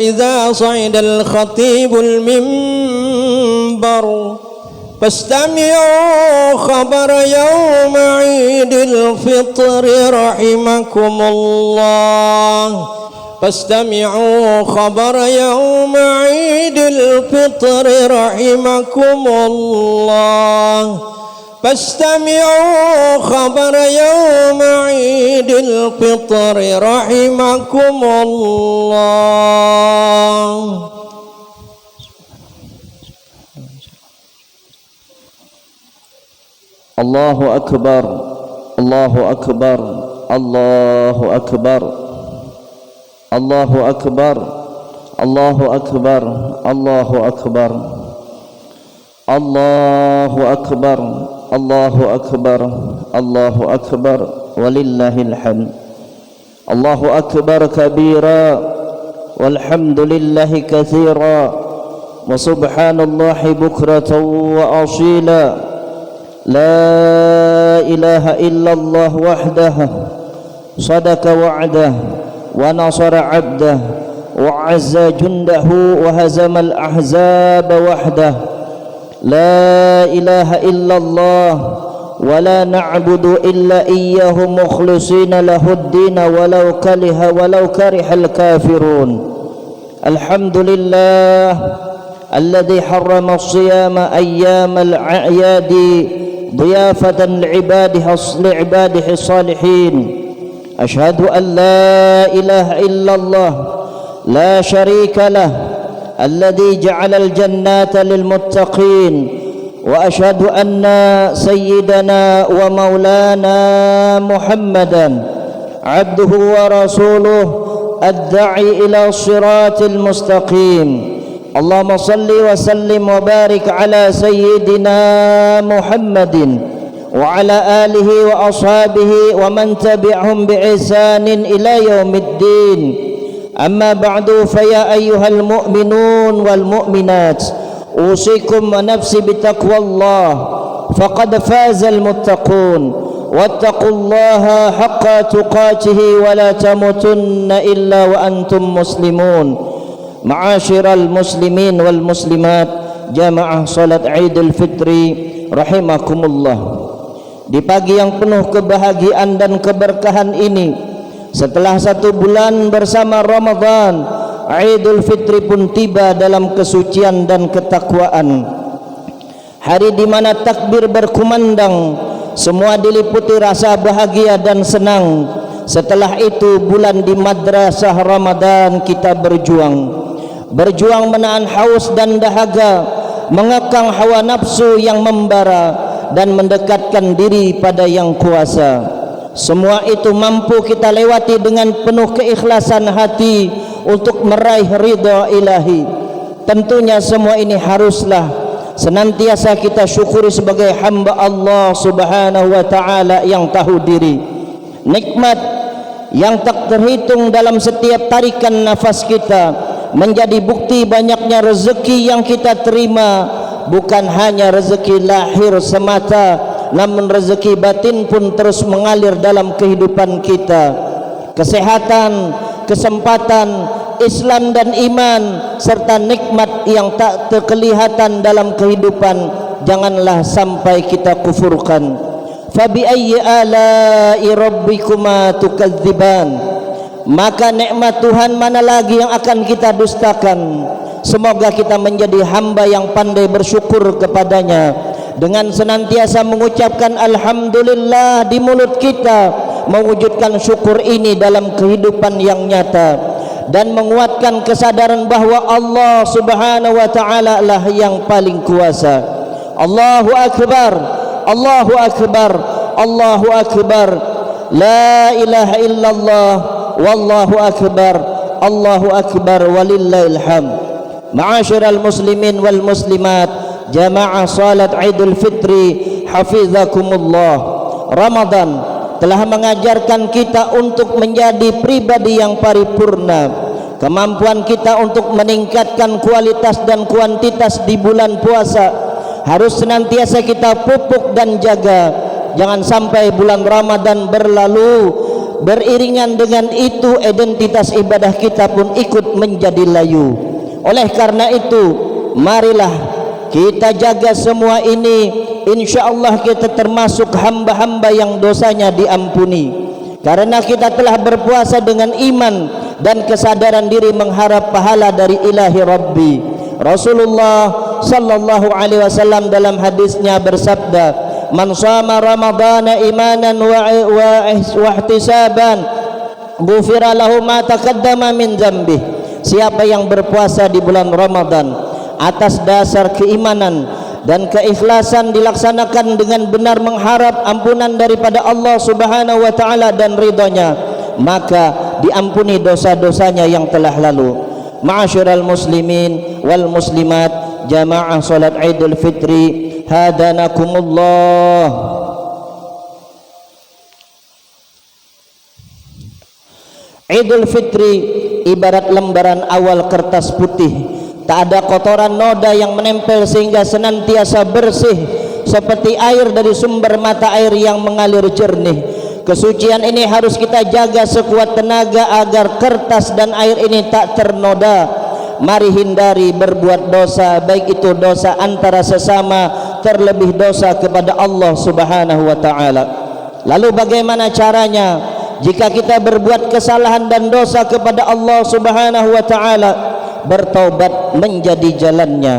إذا صعد الخطيب المنبر فاستمعوا خبر يوم عيد الفطر رحمكم الله. فاستمعوا خبر يوم عيد الفطر رحمكم الله. فاستمعوا خبر يوم عيد الفطر رحمكم الله. الله أكبر الله أكبر الله أكبر الله أكبر الله أكبر الله أكبر الله أكبر الله أكبر الله أكبر ولله الحمد. الله أكبر كبيرا والحمد لله كثيرا وسبحان الله بكرة وأصيلا. لا إله إلا الله وحده صدق وعده ونصر عبده وعز جنده وهزم الأحزاب وحده. لا إله إلا الله ولا نعبد إلا إياه مخلصين له الدين ولو كره الكافرون. الحمد لله الذي حرم الصيام أيام الأعياد ضيافة لعباده الصالحين. أشهد أن لا إله إلا الله لا شريك له الذي جعل الجنات للمتقين. وأشهد أن سيدنا ومولانا محمدا عبده ورسوله الداعي إلى الصراط المستقيم. اللهم صل وسلم وبارك على سيدنا محمد وعلى آله وأصحابه ومن تبعهم بإحسان إلى يوم الدين. أما بعد فيا أيها المؤمنون والمؤمنات أوصيكم ونفسي بتقوى الله فقد فاز المتقون. واتقوا الله حق تقاته ولا تموتن إلا وأنتم مسلمون. Ma'asyiral muslimin wal muslimat, jamaah salat Idul Fitri rahimakumullah. Di pagi yang penuh kebahagiaan dan keberkahan ini, setelah 1 bulan bersama Ramadan, Idul Fitri pun tiba dalam kesucian dan ketakwaan. Hari di mana takbir berkumandang, semua diliputi rasa bahagia dan senang. Setelah itu bulan di madrasah Ramadan kita berjuang menahan haus dan dahaga, mengekang hawa nafsu yang membara dan mendekatkan diri pada yang kuasa. Semua itu mampu kita lewati dengan penuh keikhlasan hati untuk meraih ridha ilahi. Tentunya semua ini haruslah senantiasa kita syukuri sebagai hamba Allah Subhanahu wa taala yang tahu diri. Nikmat yang tak terhitung dalam setiap tarikan nafas kita menjadi bukti banyaknya rezeki yang kita terima. Bukan hanya rezeki lahir semata, namun rezeki batin pun terus mengalir dalam kehidupan kita. Kesehatan, kesempatan, Islam dan iman, serta nikmat yang tak terkelihatan dalam kehidupan, janganlah sampai kita kufurkan. Fabi ayyi ala'i rabbikuma tukadziban. Maka nikmat Tuhan mana lagi yang akan kita dustakan? Semoga kita menjadi hamba yang pandai bersyukur kepadanya dengan senantiasa mengucapkan alhamdulillah di mulut kita, mewujudkan syukur ini dalam kehidupan yang nyata dan menguatkan kesadaran bahwa Allah Subhanahu wa taala lah yang paling kuasa. Allahu akbar, Allahu akbar, Allahu akbar. La ilaha illallah wallahu akbar, Allahu akbar walillahil hamd. Ma'asyiral muslimin wal muslimat, jamaah salat Idul Fitri hafizakumullah. Ramadan telah mengajarkan kita untuk menjadi pribadi yang paripurna. Kemampuan kita untuk meningkatkan kualitas dan kuantitas di bulan puasa harus senantiasa kita pupuk dan jaga. Jangan sampai bulan Ramadan berlalu beriringan dengan itu identitas ibadah kita pun ikut menjadi layu. Oleh karena itu, marilah kita jaga semua ini. InsyaAllah kita termasuk hamba-hamba yang dosanya diampuni, karena kita telah berpuasa dengan iman dan kesadaran diri mengharap pahala dari ilahi Rabbi. Rasulullah sallallahu alaihi wasallam dalam hadisnya bersabda, "Man shama ramadhana imanan wa ihtisaban, ghufira lahu ma taqaddama min dzambih." Siapa yang berpuasa di bulan Ramadan atas dasar keimanan dan keikhlasan, dilaksanakan dengan benar mengharap ampunan daripada Allah Subhanahu wa taala dan ridhonya, maka diampuni dosa-dosanya yang telah lalu. Ma'asyiral muslimin wal muslimat, jamaah salat Idul Fitri, hadanakumullah. Idul Fitri ibarat lembaran awal kertas putih, tak ada kotoran noda yang menempel sehingga senantiasa bersih seperti air dari sumber mata air yang mengalir jernih. Kesucian ini harus kita jaga sekuat tenaga agar kertas dan air ini tak ternoda. Mari hindari berbuat dosa, baik itu dosa antara sesama, terlebih dosa kepada Allah Subhanahu wa taala. Lalu bagaimana caranya? Jika kita berbuat kesalahan dan dosa kepada Allah Subhanahu wa taala, bertaubat menjadi jalannya.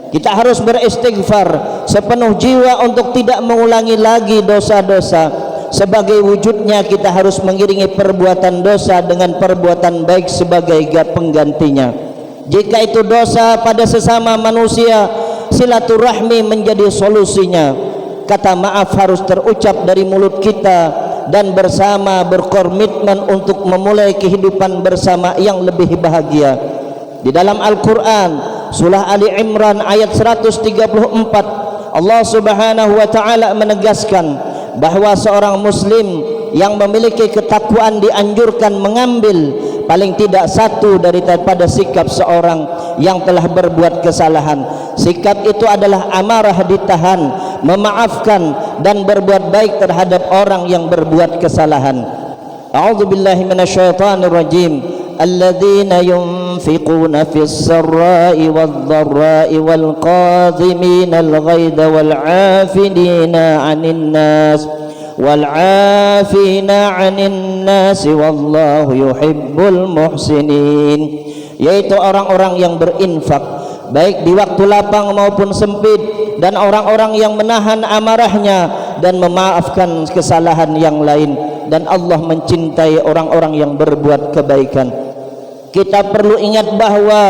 Kita harus beristighfar sepenuh jiwa untuk tidak mengulangi lagi dosa-dosa. Sebagai wujudnya kita harus mengiringi perbuatan dosa dengan perbuatan baik sebagai penggantinya. Jika itu dosa pada sesama manusia, silaturahmi menjadi solusinya. Kata maaf harus terucap dari mulut kita dan bersama berkomitmen untuk memulai kehidupan bersama yang lebih bahagia. Di dalam Al-Quran surah Ali Imran ayat 134, Allah Subhanahu wa taala menegaskan bahwa seorang muslim yang memiliki ketakwaan dianjurkan mengambil paling tidak satu daripada sikap seorang yang telah berbuat kesalahan. Sikap itu adalah amarah ditahan, memaafkan dan berbuat baik terhadap orang yang berbuat kesalahan. A'udzubillahi minasyaitonir rajim. Alladzina yunfiquna fis sarra'i wadh-dharra'i wal qadhiminal ghaidha wal 'afina 'anil nas wal 'afina 'anil nas wallahu yuhibbul muhsinin. Yaitu orang-orang yang berinfak baik di waktu lapang maupun sempit, dan orang-orang yang menahan amarahnya dan memaafkan kesalahan yang lain, dan Allah mencintai orang-orang yang berbuat kebaikan. Kita perlu ingat bahwa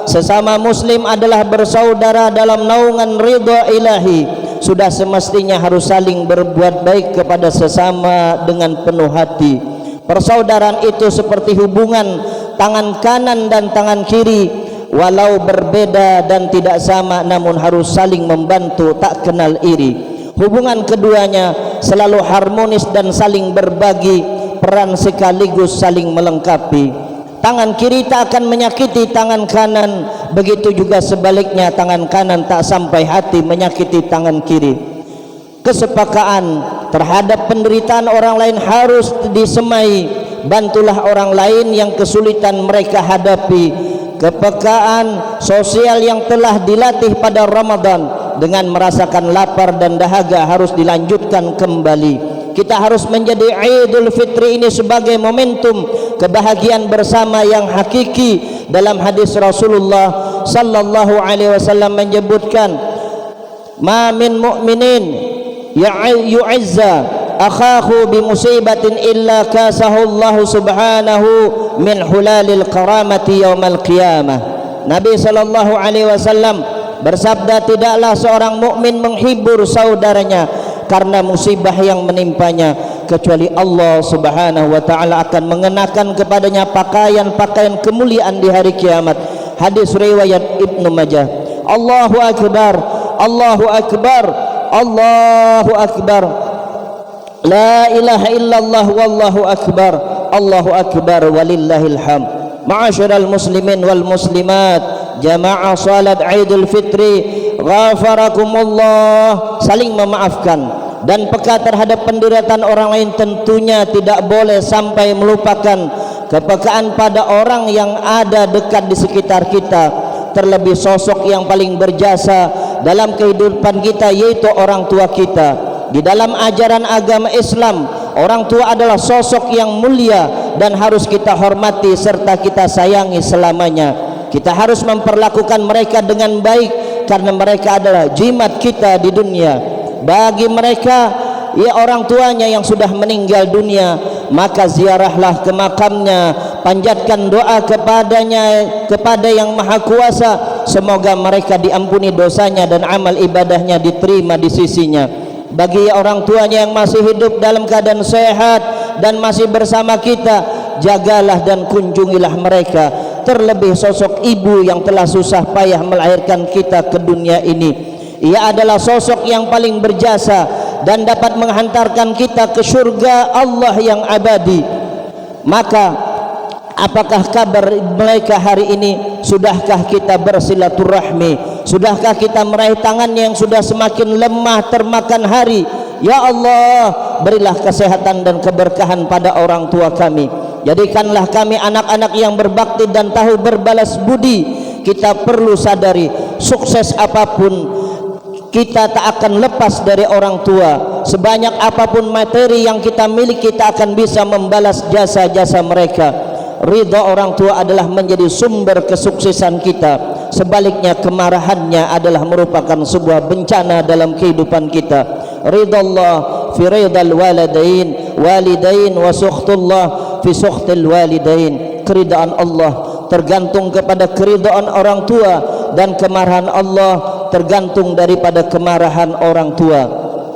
sesama muslim adalah bersaudara dalam naungan ridha ilahi. Sudah semestinya harus saling berbuat baik kepada sesama dengan penuh hati. Persaudaraan itu seperti hubungan tangan kanan dan tangan kiri, walau berbeda dan tidak sama namun harus saling membantu, tak kenal iri. Hubungan keduanya selalu harmonis dan saling berbagi peran sekaligus saling melengkapi. Tangan kiri tak akan menyakiti tangan kanan, begitu juga sebaliknya tangan kanan tak sampai hati menyakiti tangan kiri. Kesepakaan terhadap penderitaan orang lain harus disemai. Bantulah orang lain yang kesulitan mereka hadapi. Kepekaan sosial yang telah dilatih pada Ramadan dengan merasakan lapar dan dahaga harus dilanjutkan kembali. Kita harus menjadi Idul Fitri ini sebagai momentum kebahagiaan bersama yang hakiki. Dalam hadis Rasulullah sallallahu alaihi wasallam menyebutkan, "Ma min mu'minin yu'izza akhahu bi musibatin illa kasahu Allah subhanahu min hulalil karamati yaumal qiyamah." Nabi sallallahu alaihi wasallam bersabda, tidaklah seorang mukmin menghibur saudaranya karena musibah yang menimpanya, kecuali Allah Subhanahu wa taala akan mengenakan kepadanya pakaian-pakaian kemuliaan di hari kiamat. Hadis riwayat Ibnu Majah. Allahu akbar, Allahu akbar, Allahu akbar. La ilaha illallah wallahu akbar, Allahu akbar walillahil hamd. Ma'asyiral muslimin wal muslimat, jamaah salat Idul Fitri, ghafarakumullah. Saling memaafkan, dan peka terhadap penderitaan orang lain, tentunya tidak boleh sampai melupakan kepekaan pada orang yang ada dekat di sekitar kita, terlebih sosok yang paling berjasa dalam kehidupan kita, yaitu orang tua kita. Di dalam ajaran agama Islam, orang tua adalah sosok yang mulia dan harus kita hormati serta kita sayangi selamanya. Kita harus memperlakukan mereka dengan baik karena mereka adalah jimat kita di dunia. Bagi mereka, ya orang tuanya yang sudah meninggal dunia, maka ziarahlah ke makamnya, panjatkan doa kepadanya, kepada yang maha kuasa, semoga mereka diampuni dosanya dan amal ibadahnya diterima di sisinya. Bagi orang tuanya yang masih hidup dalam keadaan sehat dan masih bersama kita, jagalah dan kunjungilah mereka. Terlebih sosok ibu yang telah susah payah melahirkan kita ke dunia ini, ia adalah sosok yang paling berjasa dan dapat menghantarkan kita ke surga Allah yang abadi. Maka apakah kabar mereka hari ini? Sudahkah kita bersilaturahmi? Sudahkah kita meraih tangannya yang sudah semakin lemah termakan hari? Ya Allah, berilah kesehatan dan keberkahan pada orang tua kami. Jadikanlah kami anak-anak yang berbakti dan tahu berbalas budi. Kita perlu sadari, sukses apapun kita tak akan lepas dari orang tua. Sebanyak apapun materi yang kita miliki, kita akan bisa membalas jasa-jasa mereka. Ridha orang tua adalah menjadi sumber kesuksesan kita. Sebaliknya, kemarahannya adalah merupakan sebuah bencana dalam kehidupan kita. Ridha Allah fi ridhal walidain wa sukhtullah fi sukhtil walidain. Keridaan Allah tergantung kepada keridaan orang tua, dan kemarahan Allah tergantung daripada kemarahan orang tua.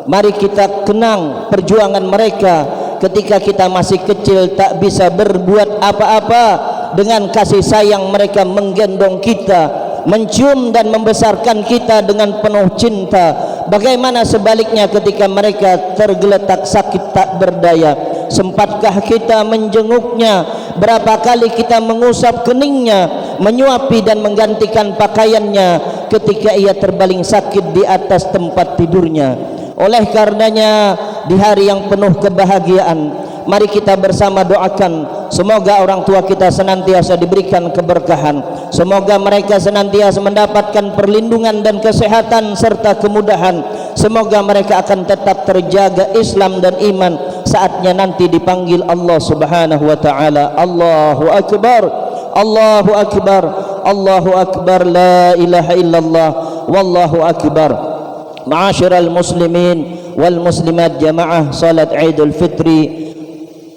Mari kita kenang perjuangan mereka ketika kita masih kecil, tak bisa berbuat apa-apa. Dengan kasih sayang mereka menggendong kita, mencium dan membesarkan kita dengan penuh cinta. Bagaimana sebaliknya ketika mereka tergeletak sakit tak berdaya? Sempatkah kita menjenguknya? Berapa kali kita mengusap keningnya, menyuapi dan menggantikan pakaiannya ketika ia terbaling sakit di atas tempat tidurnya? Oleh karenanya, di hari yang penuh kebahagiaan, mari kita bersama doakan semoga orang tua kita senantiasa diberikan keberkahan, semoga mereka senantiasa mendapatkan perlindungan dan kesehatan serta kemudahan, semoga mereka akan tetap terjaga Islam dan iman saatnya nanti dipanggil Allah Subhanahu wa taala. Allahu akbar, Allahu akbar, Allahu akbar, la ilaha illallah, wallahu akbar. Ma'asyiral muslimin wal muslimat, jamaah salat Idul Fitri,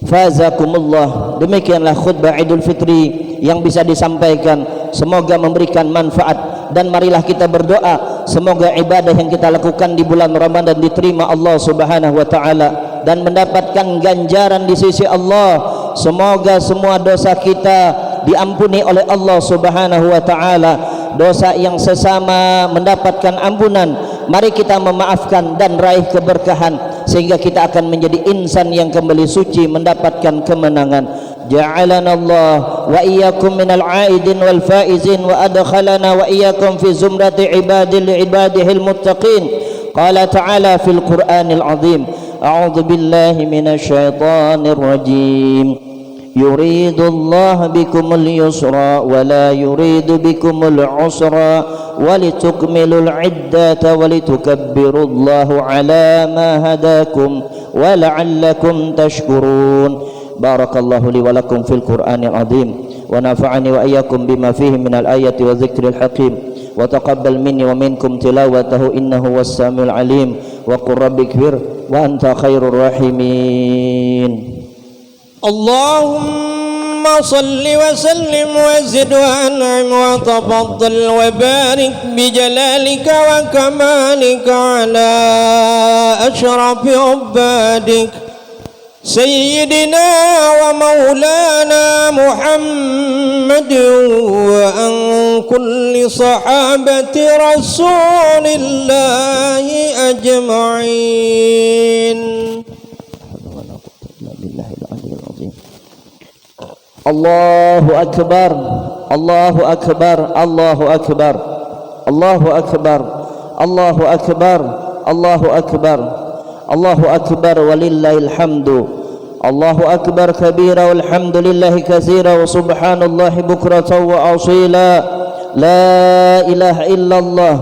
fazakumullah. Demikianlah khutbah Idul Fitri yang bisa disampaikan, semoga memberikan manfaat, dan marilah kita berdoa semoga ibadah yang kita lakukan di bulan Ramadan diterima Allah Subhanahu wa taala dan mendapatkan ganjaran di sisi Allah. Semoga semua dosa kita diampuni oleh Allah Subhanahu wa taala, dosa yang sesama mendapatkan ampunan. Mari kita memaafkan dan raih keberkahan sehingga kita akan menjadi insan yang kembali suci, mendapatkan kemenangan. Ja'alana Allah wa iyyakum minal aidin wal faizin wa adkhalana wa iyyakum fi zumrati ibadihil muttaqin. Qala ta'ala fil Qur'anil azim, a'udzu billahi minasy syaithanir rajim. Yuridullahu bikumul yusra wa la yuridu bikumul usra walitukmilul iddata walitukabbirullaha ala ma hadakum wa la'allakum tashkurun. Barakallahu li wa lakum fil Qur'anil azim wa nafa'ani wa iyyakum bima fihi minal ayati wa dzikril hakim wa taqabbal minni wa minkum tilawatahu innahu was-samiul alim wa qur rabbighfir wa anta khairur rahimin. اللهم صل وسلم وزد وانعم وتفضل وبارك بجلالك وكمالك على اشرف عبادك سيدنا ومولانا محمد وعن كل صحابة رسول الله أجمعين. Allahu akbar, Allahu akbar, Allahu akbar, Allahu akbar, Allahu akbar, Allahu akbar, Allahu akbar walillahil hamdu. Allahu akbar kabira walhamdulillahi katsira wa subhanallahi bukratan wa asila. La ilaha illallah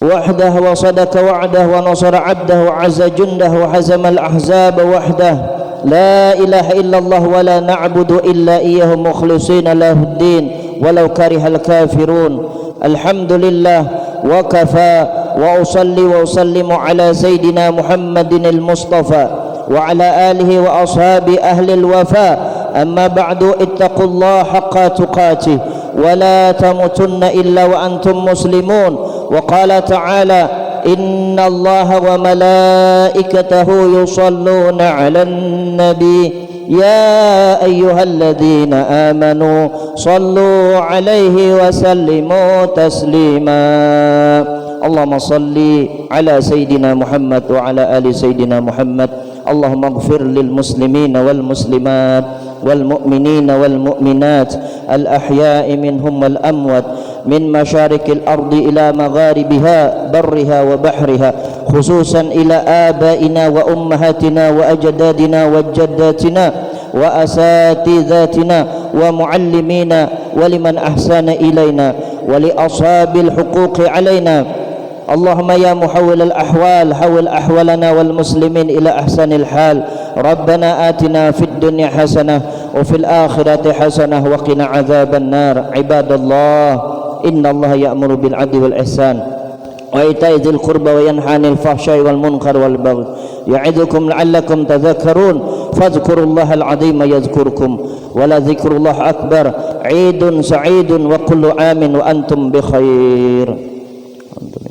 wahdah wa sadaqa wa'dah wa nasara 'abdah wa 'azza jundah wa hazama al-ahzab wahdah. La ilaha illallah wa la na'budu illa iyyahu mukhlishina lahuddin walau karihal kafirun. Alhamdulillah wa kafa wa usalli wa usallimu ala sayyidina Muhammadin al-Mustafa wa ala alihi wa ashabi ahli al-wafa. Amma ba'du, ittaqullaha haqqa tuqatih wa la tamutunna illa wa antum muslimun. Wa qala ta'ala inna allaha wa malaikatahu yusalluna 'alan nabi ya ayyuhalladzina amanu sallu 'alaihi wa sallimu taslima. Allahumma salli ala sayyidina Muhammad wa ala ali sayyidina Muhammad. Allahumma ighfir lil muslimina wal muslimat wal mu'minina wal mu'minat al ahya'i minhum wal amwat min masyarikil ardi ila magharibiha barriha wa bahriha, khususan ila abaina wa ummahatina wa ajdadina wa jaddatina wa asatidatina wa muallimina wa liman ahsana ilaina wa li ashabil huquqi alaina. Allahumma ya muhawwil al-ahwal hawwil ahwalana wal muslimin ila ahsanil hal. Rabbana atina fid dunya hasanah wa fil akhirati hasanah wa qina adzaban nar. Ibadallah, innallaha ya'muru bil 'adli wal ihsan wa ita'i dzil qurba wa yanha 'anil fahsya'i wal munkar wal baghi ya'idukum la'allakum tadhakkarun. Fadhkurullaha al-'azima yadhkurkum wa la dzikrullahi akbar. 'Idun sa'idun wa kullu amin wa antum bi khair.